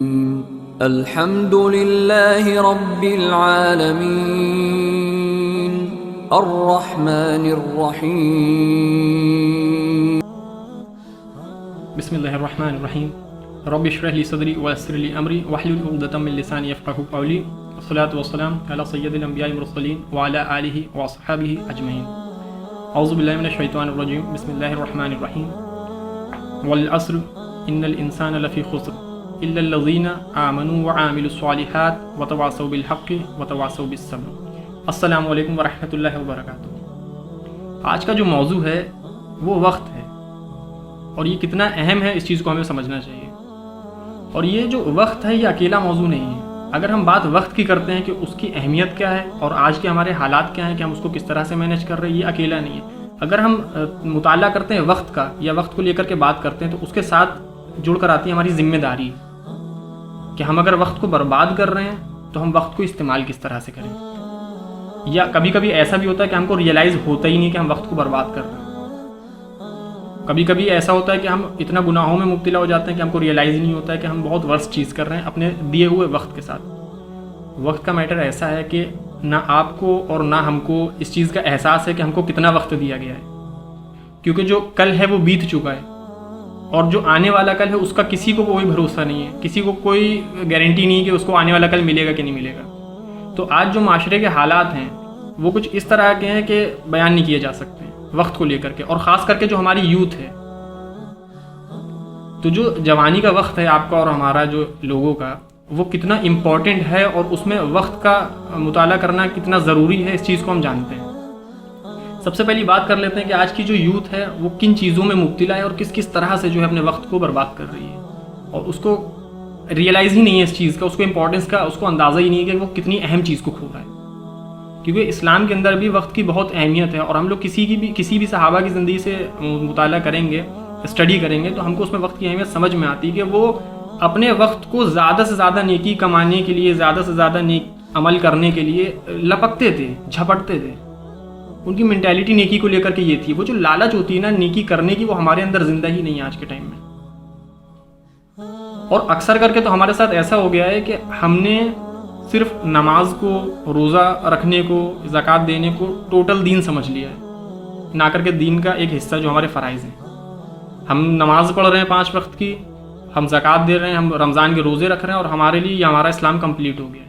الحمد للہ رب العالمین الرحمن الرحیم بسم اللہ الرحمن الرحیم رب اشرح لی صدری ویسر لی امری واحلل عقدۃ من لسانی یفقهوا قولی والصلاۃ والسلام علی سید الانبیاء والمرسلین وعلی آلہ واصحابہ اجمعین اعوذ باللہ من الشیطان الرجیم بسم اللہ الرحمن الرحیم والعصر ان الانسان لفی خسر الا الذین آمنوا وعاملوا الصالحات وتواصوا بالحق وتواصوا بالصبر۔ السلام علیکم ورحمۃ اللہ وبرکاتہ۔ آج کا جو موضوع ہے وہ وقت ہے، اور یہ کتنا اہم ہے اس چیز کو ہمیں سمجھنا چاہیے۔ اور یہ جو وقت ہے یہ اکیلا موضوع نہیں ہے۔ اگر ہم بات وقت کی کرتے ہیں کہ اس کی اہمیت کیا ہے اور آج کے ہمارے حالات کیا ہیں کہ ہم اس کو کس طرح سے مینیج کر رہے ہیں، یہ اکیلا نہیں ہے۔ اگر ہم مطالعہ کرتے ہیں وقت کا یا وقت کو لے کر کے بات کرتے ہیں تو اس کے ساتھ جڑ کر آتی ہے ہماری ذمہ داری کہ ہم اگر وقت کو برباد کر رہے ہیں تو ہم وقت کو استعمال کس طرح سے کریں۔ یا کبھی کبھی ایسا بھی ہوتا ہے کہ ہم کو ریئلائز ہوتا ہی نہیں کہ ہم وقت کو برباد کر رہے ہیں۔ کبھی کبھی ایسا ہوتا ہے کہ ہم اتنا گناہوں میں مبتلا ہو جاتے ہیں کہ ہم کو ریئلائز ہی نہیں ہوتا ہے کہ ہم بہت ورسٹ چیز کر رہے ہیں اپنے دیے ہوئے وقت کے ساتھ۔ وقت کا میٹر ایسا ہے کہ نہ آپ کو اور نہ ہم کو اس چیز کا احساس ہے کہ ہم کو کتنا وقت دیا گیا ہے، کیونکہ جو کل ہے وہ بیت چکا ہے، اور جو آنے والا کل ہے اس کا کسی کو کوئی بھروسہ نہیں ہے، کسی کو کوئی گارنٹی نہیں کہ اس کو آنے والا کل ملے گا کہ نہیں ملے گا۔ تو آج جو معاشرے کے حالات ہیں وہ کچھ اس طرح کے ہیں کہ بیان نہیں کیے جا سکتے ہیں وقت کو لے کر کے، اور خاص کر کے جو ہماری یوتھ ہے۔ تو جو جوانی کا وقت ہے آپ کا اور ہمارا جو لوگوں کا، وہ کتنا امپورٹنٹ ہے اور اس میں وقت کا مطالعہ کرنا کتنا ضروری ہے، اس چیز کو ہم جانتے ہیں۔ سب سے پہلی بات کر لیتے ہیں کہ آج کی جو یوتھ ہے وہ کن چیزوں میں مبتلا ہے اور کس کس طرح سے جو ہے اپنے وقت کو برباد کر رہی ہے، اور اس کو ریئلائز ہی نہیں ہے اس چیز کا، اس کو امپورٹنس کا اس کو اندازہ ہی نہیں ہے کہ وہ کتنی اہم چیز کو کھو رہا ہے۔ کیونکہ اسلام کے اندر بھی وقت کی بہت اہمیت ہے، اور ہم لوگ کسی بھی صحابہ کی زندگی سے مطالعہ کریں گے، اسٹڈی کریں گے، تو ہم کو اس میں وقت کی اہمیت سمجھ میں آتی ہے کہ وہ اپنے وقت کو زیادہ سے زیادہ نیکی کمانے کے لیے، زیادہ سے زیادہ نیک عمل کرنے کے لیے لپکتے تھے، جھپٹتے تھے۔ ان کی مینٹیلٹی نیکی کو لے کر کے یہ تھی۔ وہ جو لالچ ہوتی ہے نا نیکی کرنے کی، وہ ہمارے اندر زندہ ہی نہیں ہے آج کے ٹائم میں۔ اور اکثر کر کے تو ہمارے ساتھ ایسا ہو گیا ہے کہ ہم نے صرف نماز کو، روزہ رکھنے کو، زکوٰۃ دینے کو ٹوٹل دین سمجھ لیا ہے، نہ کر کے دین کا ایک حصہ جو ہمارے فرائض ہیں۔ ہم نماز پڑھ رہے ہیں 5 وقت کی، ہم زکوٰۃ دے رہے ہیں، ہم رمضان کے روزے رکھ رہے ہیں، اور ہمارے لیے یہ ہمارا اسلام کمپلیٹ ہو گیا ہے۔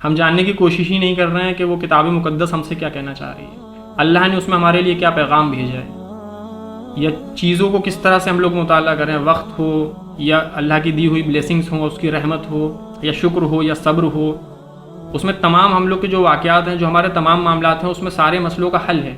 ہم جاننے کی کوشش ہی نہیں کر رہے ہیں کہ وہ کتاب مقدس ہم سے کیا کہنا چاہ رہی ہے، اللہ نے اس میں ہمارے لیے کیا پیغام بھیجا ہے، یا چیزوں کو کس طرح سے ہم لوگ مطالعہ کریں، وقت ہو یا اللہ کی دی ہوئی بلیسنگز ہوں، اس کی رحمت ہو یا شکر ہو یا صبر ہو، اس میں تمام ہم لوگ کے جو واقعات ہیں، جو ہمارے تمام معاملات ہیں، اس میں سارے مسئلوں کا حل ہے۔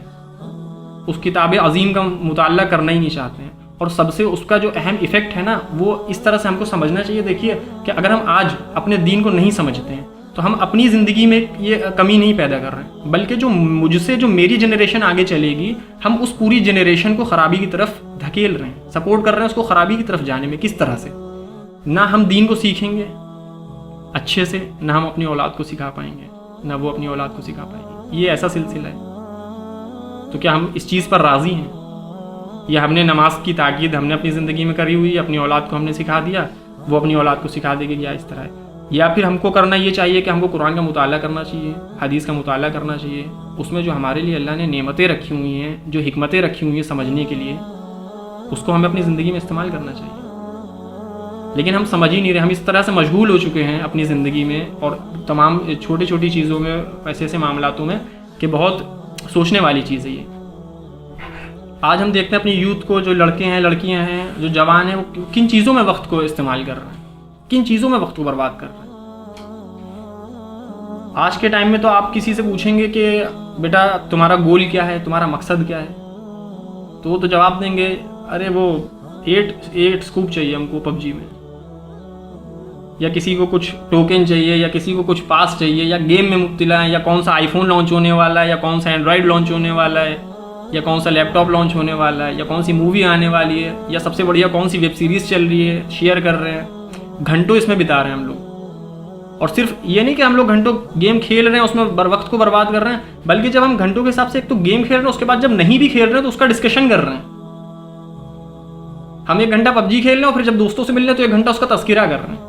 اس کتاب عظیم کا مطالعہ کرنا ہی نہیں چاہتے ہیں، اور سب سے اس کا جو اہم ایفیکٹ ہے نا، وہ اس طرح سے ہم کو سمجھنا چاہیے۔ دیکھیے کہ اگر ہم آج اپنے دین کو نہیں سمجھتے ہیں تو ہم اپنی زندگی میں یہ کمی نہیں پیدا کر رہے ہیں، بلکہ جو مجھ سے جو میری جنریشن آگے چلے گی، ہم اس پوری جنریشن کو خرابی کی طرف دھکیل رہے ہیں، سپورٹ کر رہے ہیں اس کو خرابی کی طرف جانے میں۔ کس طرح سے؟ نہ ہم دین کو سیکھیں گے اچھے سے، نہ ہم اپنی اولاد کو سکھا پائیں گے، نہ وہ اپنی اولاد کو سکھا پائیں گے۔ یہ ایسا سلسلہ ہے۔ تو کیا ہم اس چیز پر راضی ہیں؟ یا ہم نے نماز کی تاکید ہم نے اپنی زندگی میں کری ہوئی، اپنی اولاد کو ہم نے سکھا دیا، وہ اپنی اولاد کو سکھا دے گی، یا اس طرح ہے؟ یا پھر ہم کو کرنا یہ چاہیے کہ ہم کو قرآن کا مطالعہ کرنا چاہیے، حدیث کا مطالعہ کرنا چاہیے، اس میں جو ہمارے لیے اللہ نے نعمتیں رکھی ہوئی ہیں، جو حکمتیں رکھی ہوئی ہیں سمجھنے کے لیے، اس کو ہمیں اپنی زندگی میں استعمال کرنا چاہیے۔ لیکن ہم سمجھ ہی نہیں رہے، ہم اس طرح سے مشغول ہو چکے ہیں اپنی زندگی میں اور تمام چھوٹی چھوٹی چیزوں میں، ایسے ایسے معاملاتوں میں، کہ بہت سوچنے والی چیز ہے یہ۔ آج ہم دیکھتے ہیں اپنی یوتھ کو، جو لڑکے ہیں، لڑکیاں ہیں، جو جوان ہیں، وہ کن چیزوں میں وقت کو استعمال کر رہے ہیں، کن چیزوں میں وقت کو برباد کر رہے ہیں۔ آج کے ٹائم میں تو آپ کسی سے پوچھیں گے کہ بیٹا تمہارا گول کیا ہے، تمہارا مقصد کیا ہے، تو وہ تو جواب دیں گے ارے وہ 8 سکوپ چاہیے ہم کو PUBG میں، یا کسی کو کچھ ٹوکن چاہیے، یا کسی کو کچھ پاس چاہیے، یا گیم میں مبتلا ہے، یا کون سا آئی فون لانچ ہونے والا ہے، یا کون سا اینڈرائڈ لانچ ہونے والا ہے، یا کون سا لیپ ٹاپ لانچ ہونے والا ہے، یا کون سی مووی آنے والی ہے، یا سب سے بڑھیا کون سی ویب سیریز چل رہی ہے، شیئر کر رہے ہیں، گھنٹوں اس میں بتا رہے ہیں ہم لوگ۔ اور صرف یہ نہیں کہ ہم لوگ گھنٹوں گیم کھیل رہے ہیں، اس میں وقت کو برباد کر رہے ہیں، بلکہ جب ہم گھنٹوں کے حساب سے ایک تو گیم کھیل رہے ہیں، اس کے بعد جب نہیں بھی کھیل رہے ہیں تو اس کا ڈسکشن کر رہے ہیں۔ ہم 1 گھنٹہ PUBG کھیل رہے ہیں اور پھر جب دوستوں سے مل رہے ہیں تو 1 گھنٹہ اس کا تذکرہ کر رہے ہیں.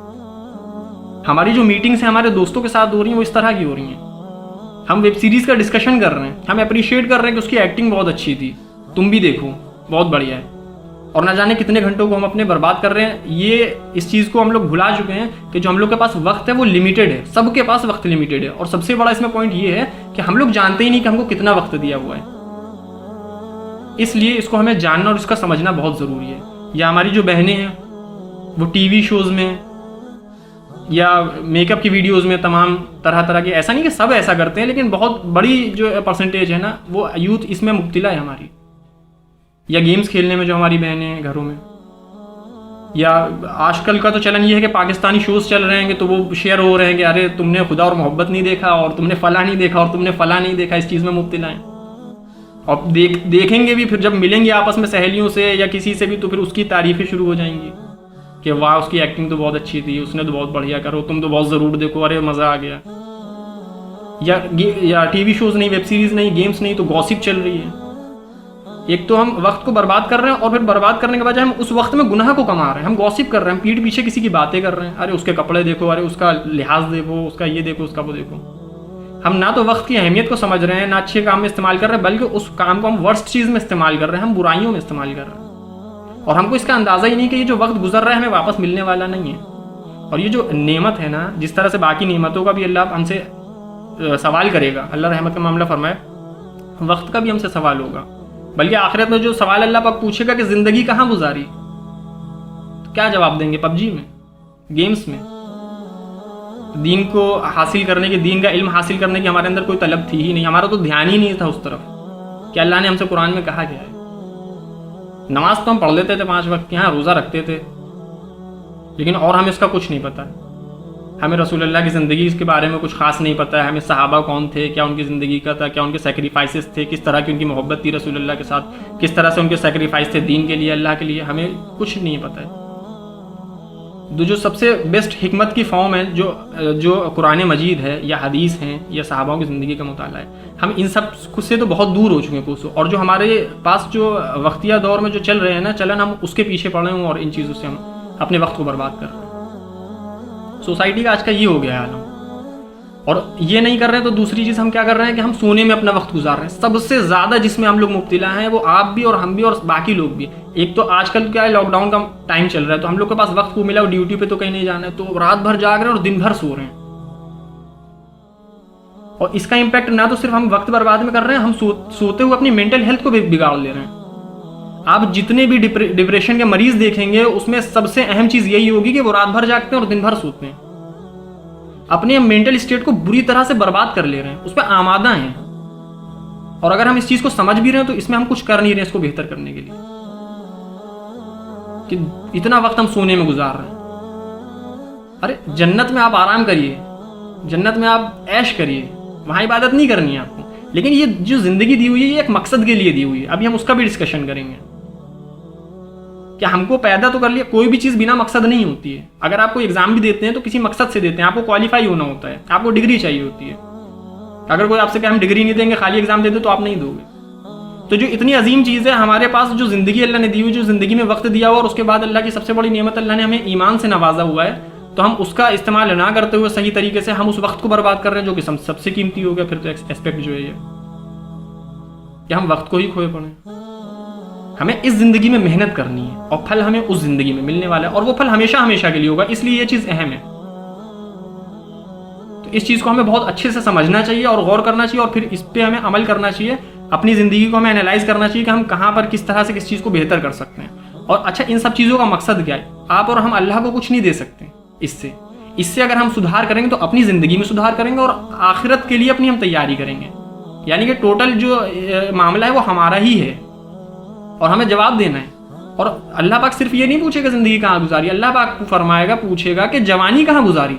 ہماری جو میٹنگس ہیں ہمارے دوستوں کے ساتھ ہو رہی ہیں وہ اس طرح کی ہو رہی ہیں. ہم ویب سیریز کا ڈسکشن کر رہے ہیں, ہم اپریشیٹ کر رہے ہیں کہ اس کی ایکٹنگ بہت اچھی تھی, تم بھی دیکھو بہت بڑھیا ہے, اور نہ جانے کتنے گھنٹوں کو ہم اپنے برباد کر رہے ہیں. یہ اس چیز کو ہم لوگ بھلا چکے ہیں کہ جو ہم لوگ کے پاس وقت ہے وہ لمیٹیڈ ہے, سب کے پاس وقت لمیٹیڈ ہے. اور سب سے بڑا اس میں پوائنٹ یہ ہے کہ ہم لوگ جانتے ہی نہیں کہ ہم کو کتنا وقت دیا ہوا ہے. اس لیے اس کو ہمیں جاننا اور اس کا سمجھنا بہت ضروری ہے. یا ہماری جو بہنیں ہیں وہ ٹی وی شوز میں یا میک اپ کی ویڈیوز میں تمام طرح طرح کے, ایسا نہیں کہ سب ایسا کرتے ہیں لیکن بہت بڑی جو پرسنٹیج ہے نا وہ یوتھ اس میں مبتلا ہے ہماری. یا گیمز کھیلنے میں جو ہماری بہنیں ہیں گھروں میں, یا آج کل کا تو چلن یہ ہے کہ پاکستانی شوز چل رہے ہیں کہ تو وہ شیئر ہو رہے ہیں کہ ارے تم نے خدا اور محبت نہیں دیکھا اور تم نے فلاں نہیں دیکھا اور تم نے فلاں نہیں دیکھا, اس چیز میں مبتلا ہیں. اور دیکھیں گے بھی, پھر جب ملیں گے آپس میں سہیلیوں سے یا کسی سے بھی تو پھر اس کی تعریفیں شروع ہو جائیں گی کہ واہ اس کی ایکٹنگ تو بہت اچھی تھی, اس نے تو بہت بڑھیا کرو, تم تو بہت ضرور دیکھو, ارے مزہ آ گیا. یا ٹی وی شوز نہیں, ویب سیریز نہیں, گیمز نہیں, تو گوسپ چل رہی ہے. ایک تو ہم وقت کو برباد کر رہے ہیں اور پھر برباد کرنے کے بجائے ہم اس وقت میں گناہ کو کما رہے ہیں. ہم گوسپ کر رہے ہیں, پیٹھ پیچھے کسی کی باتیں کر رہے ہیں, ارے اس کے کپڑے دیکھو, ارے اس کا لحاظ دیکھو, اس کا یہ دیکھو, اس کا وہ دیکھو. ہم نہ تو وقت کی اہمیت کو سمجھ رہے ہیں, نہ اچھے کام میں استعمال کر رہے ہیں, بلکہ اس کام کو ہم ورسٹ چیز میں استعمال کر رہے ہیں, ہم برائیوں میں استعمال کر رہے ہیں. اور ہم کو اس کا اندازہ ہی نہیں کہ یہ جو وقت گزر رہا ہے ہمیں واپس ملنے والا نہیں ہے. اور یہ جو نعمت ہے نا, جس طرح سے باقی نعمتوں کا بھی اللہ ہم سے سوال کرے گا, اللہ رحمت کا معاملہ فرمائے, وقت کا بھی ہم سے سوال ہوگا. بلکہ آخرت میں جو سوال اللہ پاک پوچھے گا کہ زندگی کہاں گزاری, تو کیا جواب دیں گے؟ PUBG میں, گیمز میں. دین کو حاصل کرنے کی, دین کا علم حاصل کرنے کی ہمارے اندر کوئی طلب تھی ہی نہیں, ہمارا تو دھیان ہی نہیں تھا اس طرف کہ اللہ نے ہم سے قرآن میں کہا گیا ہے. نماز تو ہم پڑھ لیتے تھے 5 وقت کی, ہاں روزہ رکھتے تھے, لیکن اور ہمیں اس کا کچھ نہیں پتا. ہمیں رسول اللہ کی زندگی اس کے بارے میں کچھ خاص نہیں پتا ہے. ہمیں صحابہ کون تھے, کیا ان کی زندگی کا تھا, کیا ان کے سیکریفائسز تھے, کس طرح کی ان کی محبت تھی رسول اللہ کے ساتھ, کس طرح سے ان کے سیکریفائس تھے دین کے لیے, اللہ کے لیے, ہمیں کچھ نہیں پتا ہے. جو سب سے بیسٹ حکمت کی فارم ہے جو قرآن مجید ہے یا حدیث ہیں یا صحابہ کی زندگی کا مطالعہ ہے, ہم ان سب سے تو بہت دور ہو چکے ہیں کوسوں. اور جو ہمارے پاس جو وقتیہ دور میں جو چل رہے ہیں نا چلن, ہم اس کے پیچھے پڑ رہے ہوں اور ان چیزوں سے ہم اپنے وقت کو برباد کر رہے ہیں. سوسائٹی کا آج کا یہ ہو گیا ہے عالم. اور یہ نہیں کر رہے ہیں تو دوسری چیز ہم کیا کر رہے ہیں کہ ہم سونے میں اپنا وقت گزار رہے ہیں. سب سے زیادہ جس میں ہم لوگ مبتلا ہیں وہ آپ بھی اور ہم بھی اور باقی لوگ بھی. ایک تو آج کل کیا ہے, لاک ڈاؤن کا ٹائم چل رہا ہے تو ہم لوگ کے پاس وقت کو ملا, ڈیوٹی پہ تو کہیں نہیں جانا ہے, تو رات بھر جاگ رہے ہیں اور دن بھر سو رہے ہیں. اور اس کا امپیکٹ نہ تو صرف ہم وقت برباد میں کر رہے ہیں, ہم سوتے ہوئے اپنی مینٹل ہیلتھ کو بھی بگاڑ لے رہے ہیں. آپ جتنے بھی ڈپریشن کے مریض دیکھیں گے اس میں سب سے اہم چیز یہی ہوگی کہ وہ رات بھر جاگتے ہیں اور دن بھر سوتے ہیں. اپنے مینٹل اسٹیٹ کو بری طرح سے برباد کر لے رہے ہیں, اس پہ آمادہ ہیں. اور اگر ہم اس چیز کو سمجھ بھی رہے ہیں تو اس میں ہم کچھ کر نہیں رہے اس کو بہتر کرنے کے لیے, کہ اتنا وقت ہم سونے میں گزار رہے ہیں. ارے جنت میں آپ آرام کریے, جنت میں آپ عیش کریے, وہاں عبادت نہیں کرنی ہے آپ کو. لیکن یہ جو زندگی دی ہوئی ہے یہ ایک مقصد کے لیے دی ہوئی ہے. ابھی ہم اس کا بھی ڈسکشن کریں گے کہ ہم کو پیدا تو کر لیا, کوئی بھی چیز بنا مقصد نہیں ہوتی ہے. اگر آپ کو ایگزام بھی دیتے ہیں تو کسی مقصد سے دیتے ہیں, آپ کو کوالیفائی ہونا ہوتا ہے, آپ کو ڈگری چاہیے ہوتی ہے. اگر کوئی آپ سے کہ ہم ڈگری نہیں دیں گے, خالی ایگزام دے دیں, تو آپ نہیں دو گے. تو جو اتنی عظیم چیز ہے ہمارے پاس, جو زندگی اللہ نے دی ہوئی, جو زندگی میں وقت دیا ہوا, اور اس کے بعد اللہ کی سب سے بڑی نعمت اللہ نے ہمیں ایمان سے نوازا ہوا ہے, تو ہم اس کا استعمال نہ کرتے ہوئے صحیح طریقے سے ہم اس وقت کو برباد کر رہے ہیں, جو کہ سب سے قیمتی ہو گیا. پھر تو ایسپیکٹ جو ہے یہ کہ ہم وقت کو ہی کھوئے پڑے. ہمیں اس زندگی میں محنت کرنی ہے اور پھل ہمیں اس زندگی میں ملنے والا ہے, اور وہ پھل ہمیشہ ہمیشہ کے لیے ہوگا. اس لیے یہ چیز اہم ہے. تو اس چیز کو ہمیں بہت اچھے سے سمجھنا چاہیے اور غور کرنا چاہیے, اور پھر اس پہ ہمیں عمل کرنا چاہیے. اپنی زندگی کو ہمیں انالائز کرنا چاہیے کہ ہم کہاں پر کس طرح سے کس چیز کو بہتر کر سکتے ہیں. اور اچھا, ان سب چیزوں کا مقصد کیا ہے؟ آپ اور ہم اللہ کو کچھ نہیں دے سکتے. اس سے اگر ہم سدھار کریں گے تو اپنی زندگی میں سدھار کریں گے, اور آخرت کے لیے اپنی ہم تیاری کریں گے. یعنی کہ ٹوٹل جو معاملہ ہے وہ ہمارا ہی ہے اور ہمیں جواب دینا ہے. اور اللہ پاک صرف یہ نہیں پوچھے گا زندگی کہاں گزاری, اللہ پاک فرمائے گا, پوچھے گا کہ جوانی کہاں گزاری.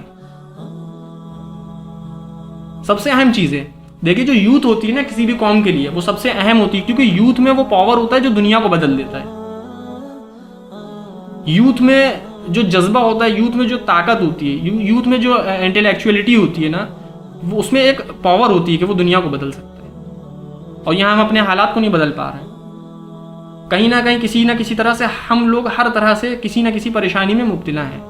سب سے اہم چیز ہے, دیکھیے جو یوتھ ہوتی ہے نا کسی بھی قوم کے لیے, وہ سب سے اہم ہوتی ہے, کیونکہ یوتھ میں وہ پاور ہوتا ہے جو دنیا کو بدل دیتا ہے. یوتھ میں جو جذبہ ہوتا ہے, یوتھ میں جو طاقت ہوتی ہے, یوتھ میں جو انٹلیکچولیٹی ہوتی ہے نا, وہ اس میں ایک پاور ہوتی ہے کہ وہ دنیا کو بدل سکتا ہے. اور یہاں ہم اپنے حالات کو نہیں بدل پا رہے ہیں. کہیں نہ کسی طرح سے ہم لوگ ہر طرح سے کسی نہ کسی پریشانی میں مبتلا ہیں،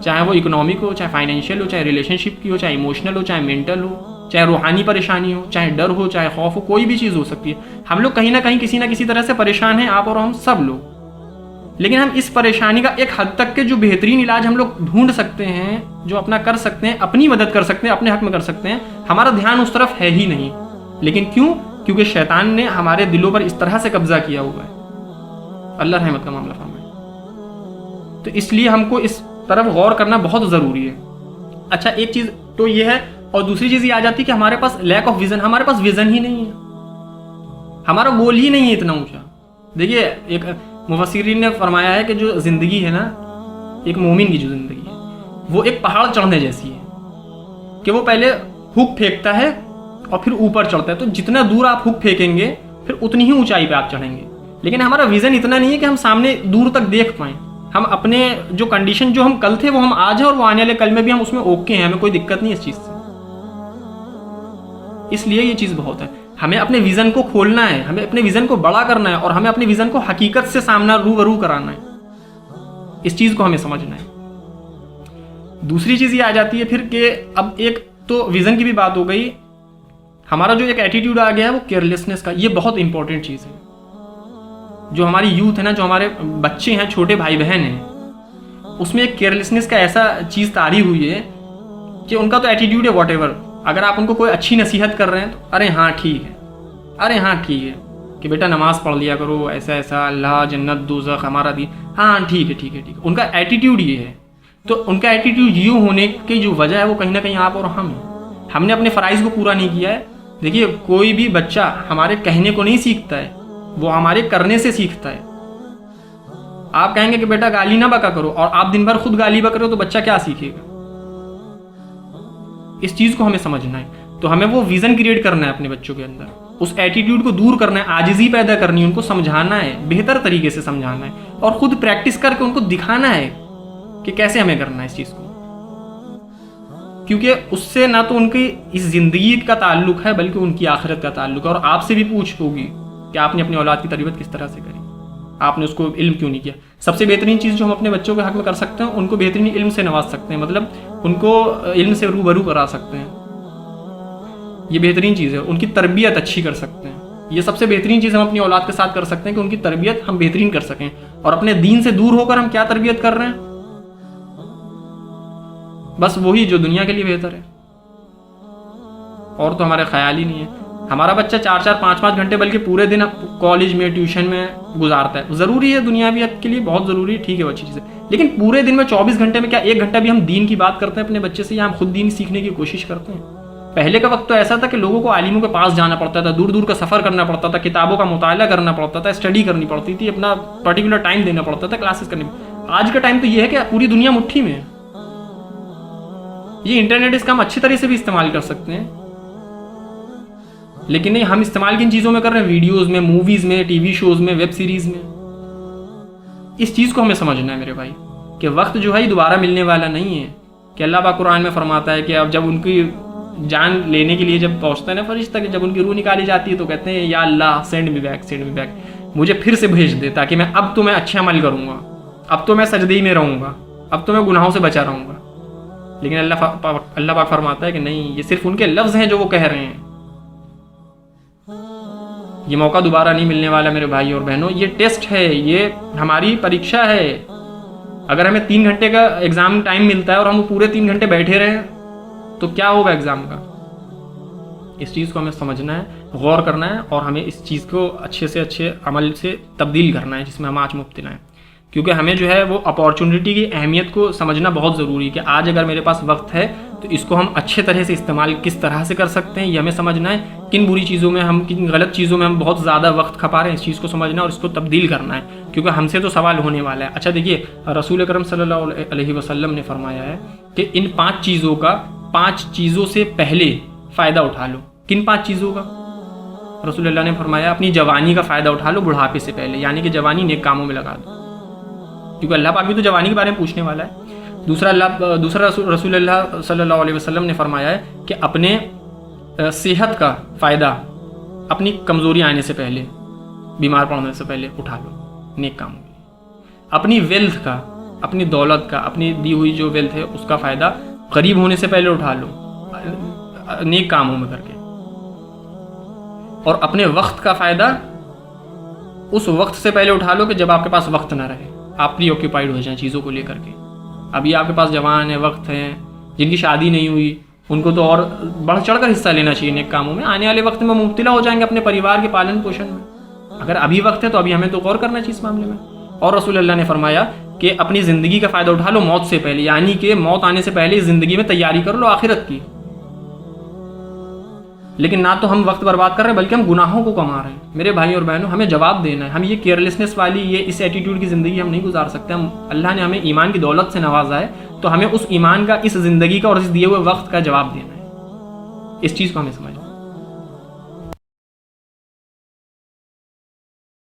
چاہے وہ اکنامک ہو، چاہے فائنینشیل ہو، چاہے ریلیشن شپ کی ہو، چاہے ایموشنل ہو، چاہے مینٹل ہو، چاہے روحانی پریشانی ہو، چاہے ڈر ہو، چاہے خوف ہو، کوئی بھی چیز ہو سکتی ہے، ہم لوگ کہیں نہ کسی طرح سے پریشان ہیں، آپ اور ہم سب لوگ۔ لیکن ہم اس پریشانی کا ایک حد تک کے جو بہترین علاج ہم لوگ ڈھونڈ سکتے ہیں، جو اپنا کر سکتے ہیں، اپنی مدد کر سکتے ہیں، اپنے حق میں کر سکتے ہیں، ہمارا دھیان اس طرف ہے ہی نہیں۔ لیکن کیوں؟ کیونکہ شیطان نے ہمارے دلوں پر اس طرح سے قبضہ کیا ہوا ہے۔ اللہ رحمت کا معاملہ فرمائے۔ تو اس لیے ہم کو اس طرف غور کرنا بہت ضروری ہے۔ اچھا، ایک چیز تو یہ ہے، اور دوسری چیز یہ آ جاتی ہے کہ ہمارے پاس لیک آف ویژن، ہمارے پاس ویژن ہی نہیں ہے، ہمارا گول ہی نہیں ہے اتنا اونچا۔ دیکھیے، ایک مفسرین نے فرمایا ہے کہ جو زندگی ہے نا، ایک مومن کی جو زندگی ہے وہ ایک پہاڑ چڑھنے جیسی ہے، کہ وہ پہلے ہک پھینکتا ہے اور پھر اوپر چڑھتا ہے، تو جتنا دور آپ ہک پھینکیں گے پھر اتنی ہی اونچائی پہ آپ چڑھیں گے۔ لیکن ہمارا ویژن اتنا نہیں ہے کہ ہم سامنے دور تک دیکھ پائیں، ہم اپنے جو کنڈیشن جو ہم کل تھے وہ ہم آج ہیں، اور وہ آنے والے کل میں بھی ہم اس میں اوکے ہیں، ہمیں کوئی دقت نہیں اس چیز سے۔ اس لیے یہ چیز بہت ہے، ہمیں اپنے ویژن کو کھولنا ہے، ہمیں اپنے ویژن کو بڑا کرنا ہے، اور ہمیں اپنے ویژن کو حقیقت سے سامنا روبرو کرانا ہے، اس چیز کو ہمیں سمجھنا ہے۔ دوسری چیز یہ آ جاتی ہے پھر کہ اب ایک تو ویژن کی بھی بات ہو گئی، ہمارا جو ایک ایٹیٹیوڈ آ گیا ہے وہ کیئرلیسنس کا، یہ بہت امپورٹنٹ چیز ہے۔ جو ہماری یوتھ ہے نا، جو ہمارے بچے ہیں، چھوٹے بھائی بہن ہیں، اس میں ایک کیئرلیسنس کا ایسا چیز طاری ہوئی ہے کہ ان کا تو ایٹیٹیوڈ ہے واٹ ایور، اگر آپ ان کو کوئی اچھی نصیحت کر رہے ہیں تو ارے ہاں ٹھیک ہے، ارے ہاں ٹھیک ہے کہ بیٹا نماز پڑھ لیا کرو، ایسا ایسا، اللہ جنت دوزخ ہمارا دین، ہاں ٹھیک ہے، ان کا ایٹیٹیوڈ یہ ہے۔ تو ان کا ایٹیٹیوڈ یہ ہونے کی جو وجہ ہے وہ کہیں نہ کہیں آپ اور ہم نے اپنے فرائض کو پورا نہیں کیا ہے۔ دیکھیے، کوئی بھی بچہ ہمارے کہنے کو نہیں سیکھتا ہے، وہ ہمارے کرنے سے سیکھتا ہے۔ آپ کہیں گے کہ بیٹا گالی نہ بکا کرو، اور آپ دن بھر خود گالی بک رہے ہو تو بچہ کیا سیکھے گا؟ اس چیز کو ہمیں سمجھنا ہے۔ تو ہمیں وہ ویژن کریٹ کرنا ہے اپنے بچوں کے اندر، اس ایٹیٹیوڈ کو دور کرنا ہے، عاجزی پیدا کرنی ہے، ان کو سمجھانا ہے، بہتر طریقے سے سمجھانا ہے، اور خود پریکٹس کر کے ان کو دکھانا ہے کہ کیسے ہمیں کرنا ہے اس چیز کو۔ کیونکہ اس سے نہ تو ان کی اس زندگی کا تعلق ہے بلکہ ان کی آخرت کا تعلق ہے۔ اور آپ سے بھی پوچھ ہوگی کہ آپ نے اپنی اولاد کی تربیت کس طرح سے کری، آپ نے اس کو علم کیوں نہیں کیا۔ سب سے بہترین چیز جو ہم اپنے بچوں کے حق میں کر سکتے ہیں، ان کو بہترین علم سے نواز سکتے ہیں، مطلب ان کو علم سے روبرو کرا سکتے ہیں، یہ بہترین چیز ہے۔ ان کی تربیت اچھی کر سکتے ہیں، یہ سب سے بہترین چیز ہم اپنی اولاد کے ساتھ کر سکتے ہیں کہ ان کی تربیت ہم بہترین کر سکیں۔ اور اپنے دین سے دور ہو کر ہم کیا تربیت کر رہے ہیں؟ بس وہی جو دنیا کے لیے بہتر ہے، اور تو ہمارے خیال ہی نہیں ہے۔ ہمارا بچہ 4-4 5-5 گھنٹے بلکہ پورے دن کالج میں ٹیوشن میں گزارتا ہے، ضروری ہے دنیاویت کے لیے بہت ضروری ہے، ٹھیک ہے وہ اچھی چیز ہے، لیکن پورے دن میں 24 گھنٹے میں کیا 1 گھنٹہ بھی ہم دین کی بات کرتے ہیں اپنے بچے سے، یا ہم خود دین سیکھنے کی کوشش کرتے ہیں؟ پہلے کا وقت تو ایسا تھا کہ لوگوں کو عالموں کے پاس جانا پڑتا تھا، دور دور کا سفر کرنا پڑتا تھا، کتابوں کا مطالعہ کرنا پڑتا تھا، اسٹڈی کرنی پڑتی تھی، اپنا پرٹیکولر ٹائم دینا پڑتا تھا کلاسز کرنے میں۔ آج کا ٹائم تو یہ ہے کہ پوری دنیا مٹھی میں ہے، یہ انٹرنیٹ اس کا ہم اچھی طرح سے بھی استعمال کر سکتے ہیں، لیکن نہیں، ہم استعمال کن چیزوں میں کر رہے ہیں؟ ویڈیوز میں، موویز میں، ٹی وی شوز میں، ویب سیریز میں۔ اس چیز کو ہمیں سمجھنا ہے میرے بھائی کہ وقت جو ہے یہ دوبارہ ملنے والا نہیں ہے، کہ اللہ پاک قرآن میں فرماتا ہے کہ اب جب ان کی جان لینے کے لیے جب پہنچتا ہے نا فرشتہ، کہ جب ان کی روح نکالی جاتی ہے تو کہتے ہیں یا اللہ سینڈ می بیک، مجھے پھر سے بھیج دے، تاکہ میں اب تو میں اچھے عمل کروں گا، اب تو میں سجدے میں رہوں گا، اب تو میں گناہوں سے بچا رہوں گا۔ لیکن اللہ پاک فرماتا ہے کہ نہیں، یہ صرف ان کے لفظ ہیں جو وہ کہہ رہے ہیں، یہ موقع دوبارہ نہیں ملنے والا میرے بھائی اور بہنوں، یہ ٹیسٹ ہے، یہ ہماری پریکشا ہے۔ اگر ہمیں 3 گھنٹے کا ایگزام ٹائم ملتا ہے اور ہم پورے 3 گھنٹے بیٹھے رہیں تو کیا ہوگا ایگزام کا؟ اس چیز کو ہمیں سمجھنا ہے، غور کرنا ہے، اور ہمیں اس چیز کو اچھے سے اچھے عمل سے تبدیل کرنا ہے جس میں ہم آج مبتلا ہیں، کیونکہ ہمیں جو ہے وہ اپارچونٹی کی اہمیت کو سمجھنا بہت ضروری ہے کہ آج اگر میرے پاس وقت ہے تو اس کو ہم اچھے طرح سے استعمال کس طرح سے کر سکتے ہیں، یہ ہمیں سمجھنا ہے۔ کن بری چیزوں میں کن غلط چیزوں میں ہم بہت زیادہ وقت کھپا رہے ہیں، اس چیز کو سمجھنا اور اس کو تبدیل کرنا ہے، کیونکہ ہم سے تو سوال ہونے والا ہے۔ اچھا دیکھیے، رسول اکرم صلی اللہ علیہ وسلم نے فرمایا ہے کہ ان 5 چیزوں کا 5 چیزوں سے پہلے فائدہ اٹھا لو۔ کن 5 چیزوں کا؟ رسول اللہ نے فرمایا اپنی جوانی کا فائدہ اٹھا لو بڑھاپے سے پہلے، یعنی کہ جوانی نیک کاموں میں لگا دو، کیونکہ اللہ پاک بھی تو جوانی کے بارے میں پوچھنے والا ہے۔ دوسرا رسول اللہ صلی اللہ علیہ وسلم نے فرمایا ہے کہ اپنے صحت کا فائدہ اپنی کمزوری آنے سے پہلے، بیمار پڑنے سے پہلے اٹھا لو۔ نیک کاموں کے لیے. اپنی ویلتھ کا، اپنی دولت کا، اپنی دی ہوئی جو ویلتھ ہے اس کا فائدہ غریب ہونے سے پہلے اٹھا لو نیک کاموں میں کر کے. اور اپنے وقت کا فائدہ اس وقت سے پہلے اٹھا لو کہ جب آپ کے پاس وقت نہ رہے، آپ پری آکوپائڈ ہو جائیں چیزوں کو لے کر کے. ابھی آپ کے پاس جوان ہیں، وقت ہیں، جن کی شادی نہیں ہوئی، ان کو تو اور بڑھ چڑھ کر حصہ لینا چاہیے نیک کاموں میں. آنے والے وقت میں مبتلا ہو جائیں گے اپنے پریوار کے پالن پوشن میں. اگر ابھی وقت ہے تو ابھی ہمیں تو غور کرنا چاہیے اس معاملے میں. اور رسول اللہ نے فرمایا کہ اپنی زندگی کا فائدہ اٹھا لو موت سے پہلے، یعنی کہ موت آنے سے پہلے زندگی میں تیاری کر لو آخرت کی. لیکن نہ تو ہم وقت برباد کر رہے ہیں بلکہ ہم گناہوں کو کما رہے ہیں. میرے بھائی اور بہنوں، ہمیں جواب دینا ہے. ہم یہ کیئرلیسنس والی اس ایٹیٹیوڈ کی زندگی ہم نہیں گزار سکتے. اللہ نے ہمیں ایمان کی دولت سے نوازا ہے تو ہمیں اس ایمان کا، اس زندگی کا اور اس دیے ہوئے وقت کا جواب دینا ہے. اس چیز کو ہمیں سمجھنا ہے.